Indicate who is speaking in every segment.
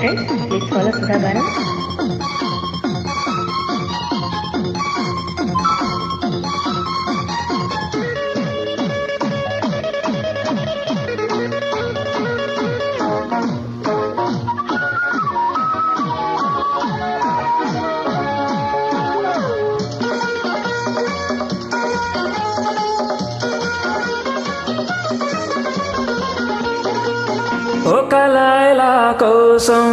Speaker 1: friends, please follow Sudha Garam.
Speaker 2: ఒక లైలా కోసం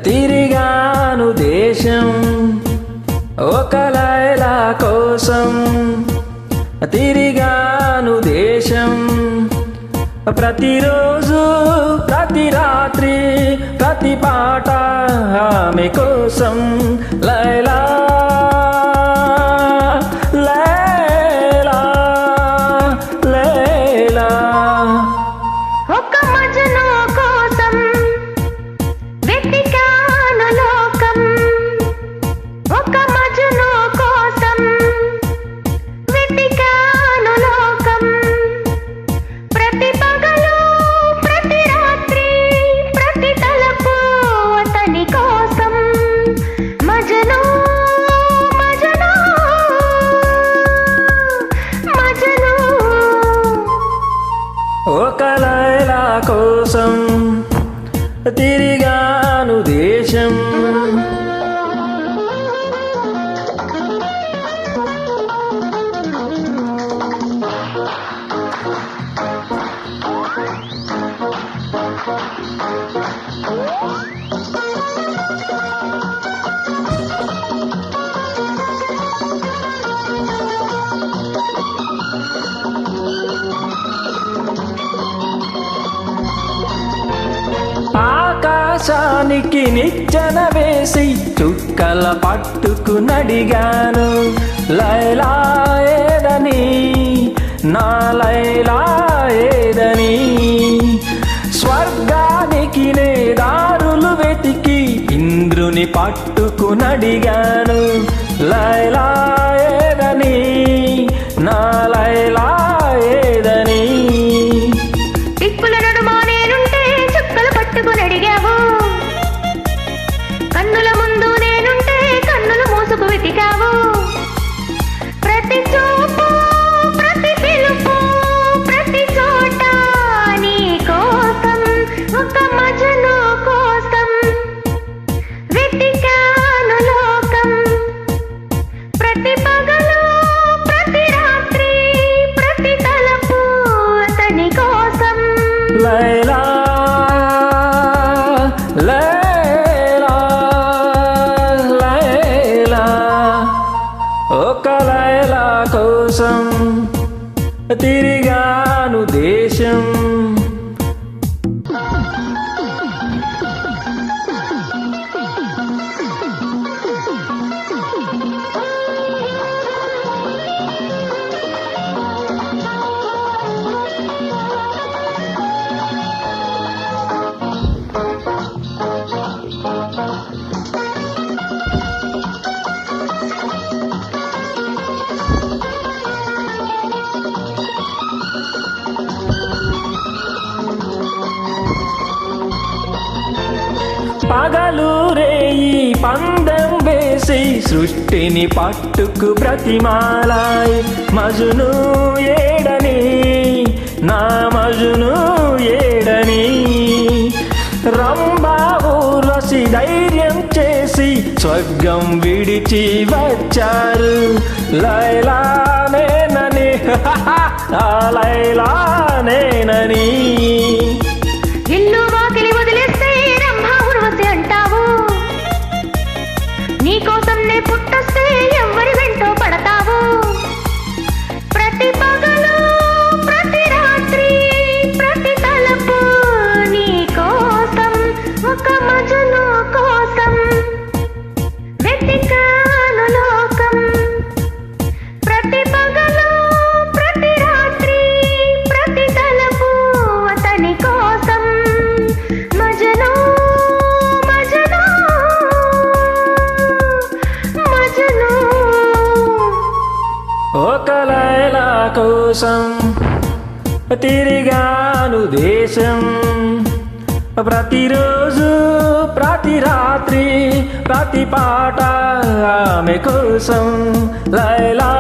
Speaker 2: తిరిగాను దేశం, ఒక లైలా కోసం తిరిగాను దేశం. ప్రతిరోజు ప్రతి రాత్రి ప్రతి పాట ఆమె కోసం. లైలా లైలా లైలా
Speaker 1: ఒక మజను కోసం వెతికాను లోకం, ఒక మజను కోసం వెతికాను లోకం. ప్రతి పగలు ప్రతి రాత్రి ప్రతి తలపు అతని కోసం. మజను మజను మజను
Speaker 2: ఒక లైలా కోసం తిరిగాను దేశం. ఆకాశానికి నిచ్చెన వేసి చుక్కల పట్టుకు నడిగాను. లైలా ఏదని నా లైలా ఏదని. స్వర్గానికి నే దారులు వెతికి ఇంద్రుని పట్టుకు నడిగాను. లైలా ఏదని నా లైలా ఏదని.
Speaker 1: టిప్పుల నడుమా నేనుంటే చుక్కలు పట్టుకుని అడిగావు, కన్నుల ముందు నేనుంటే కన్నులు మూసుకు వెతికావు. ప్రతి చూపు ప్రతి పిలుపు ప్రతి చోట నీ కోసం. ఒక మజను కోసం వెతికాను లోకం. ప్రతి పగలు ప్రతి రాత్రి ప్రతి తలపు అతని కోసం.
Speaker 2: లైలా లైలా లైలా ఒక లైలా కోసం తిరిగాను దేశం. పగలు రేయి పందెం వేసి సృష్టిని పట్టుకు బ్రతిమాలాయి. మజును ఏడని నా మజును ఏడని. రంభా ఊర్వశి ధైర్యం చేసి స్వర్గం విడిచి వచ్చారు. లైలా నేనని ఆ లైలా నేనని.
Speaker 1: ఇల్లు వాకిలి వదిలేస్తే రంభా ఊర్వశి అంటావు, నీకోసం నే పుట్టొస్తే ఎవరి వెంటో పడతావు. ప్రతి పగలు ప్రతి రాత్రి ప్రతి తలపు నీ కోసం. ఒక మజను కోసం వెతికాను లోకం. ప్రతి పగలు ప్రతి రాత్రి ప్రతి తలపు అతని కోసం. మజను మజను మజను
Speaker 2: ఒక లైలా కోసం తిరిగాను దేశం, ప్రతిరోజు ప్రతి రాత్రి ప్రతి పాట ఆమె కోసం లైలా